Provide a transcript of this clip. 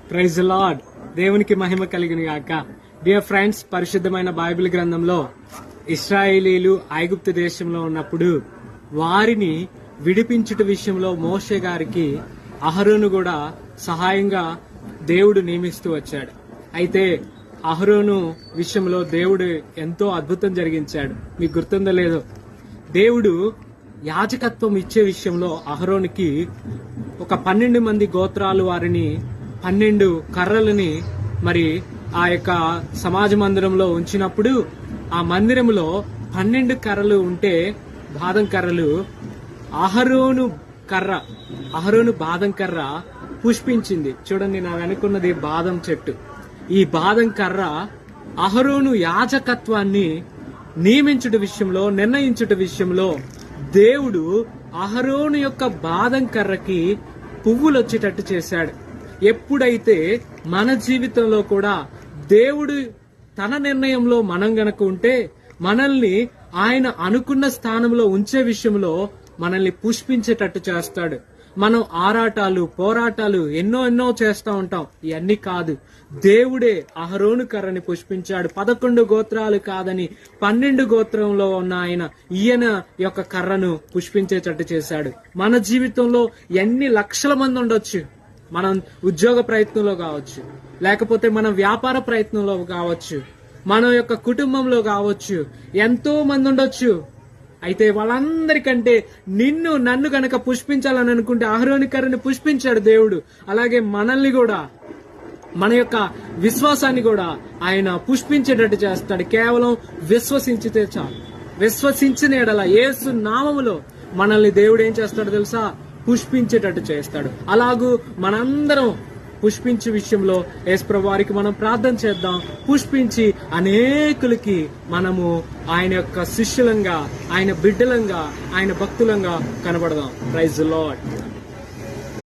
Praise lord. దేవునికి మహిమ కలిగిన గాక. డియర్ ఫ్రెండ్స్, పరిశుద్ధమైన బైబిల్ గ్రంథంలో ఇశ్రాయేలీలు ఐగుప్తు దేశంలో ఉన్నప్పుడు వారిని విడిపించుట విషయంలో మోషే గారికి అహరోను కూడా సహాయంగా దేవుడు నియమిస్తూ వచ్చాడు. అయితే అహరోను విషయంలో దేవుడు ఎంతో అద్భుతం జరిగించాడు. మీకు గుర్తుందో లేదో, దేవుడు యాజకత్వం ఇచ్చే విషయంలో అహరోనుకి ఒక 12 మంది గోత్రాలు వారిని 12 కర్రలని మరి ఆ యొక్క సమాజ మందిరంలో ఉంచినప్పుడు ఆ మందిరంలో 12 కర్రలు ఉంటే బాదం కర్రలు అహరోను బాదం కర్ర పుష్పించింది. చూడండి, నా వెనుకున్నది బాదం చెట్టు. ఈ బాదం కర్ర అహరోను యాజకత్వాన్ని నియమించుట విషయంలో, నిర్ణయించుట విషయంలో దేవుడు అహరోను యొక్క బాదం కర్రకి పువ్వులు వచ్చేటట్టు చేశాడు. ఎప్పుడైతే మన జీవితంలో కూడా దేవుడు తన నిర్ణయంలో మనం గనక ఉంటే మనల్ని ఆయన అనుకున్న స్థానంలో ఉంచే విషయంలో మనల్ని పుష్పించేటట్టు చేస్తాడు. మనం ఆరాటాలు, పోరాటాలు ఎన్నో చేస్తా ఉంటాం. ఇవన్నీ కాదు, దేవుడే అహరోను కర్రని పుష్పించాడు. 11 గోత్రాలు కాదని 12 గోత్రంలో ఉన్న ఆయన ఈయన యొక్క కర్రను పుష్పించేటట్టు చేశాడు. మన జీవితంలో ఎన్ని లక్షల మంది ఉండొచ్చు, మనం ఉద్యోగ ప్రయత్నంలో కావచ్చు, లేకపోతే మన వ్యాపార ప్రయత్నంలో కావచ్చు, మన యొక్క కుటుంబంలో కావచ్చు, ఎంతో మంది ఉండొచ్చు. అయితే వాళ్ళందరికంటే నన్ను గనక పుష్పించాలని అనుకుంటే అహరోను కర్రని పుష్పించాడు దేవుడు. అలాగే మనల్ని కూడా, మన యొక్క విశ్వాసాన్ని కూడా ఆయన పుష్పించేటట్టు చేస్తాడు. కేవలం విశ్వసించితే చాలు. విశ్వసించిన ఎడల యేసు నామములో మనల్ని దేవుడు ఏం చేస్తాడు తెలుసా? పుష్పించేటట్టు చేస్తాడు. అలాగూ మనందరం పుష్పించే విషయంలో యేసుప్రభు వారికి మనం ప్రార్థన చేద్దాం. పుష్పించి అనేకులకి మనము ఆయన యొక్క శిష్యులంగా, ఆయన బిడ్డలంగా, ఆయన భక్తులంగా కనబడదాం. Praise the lord.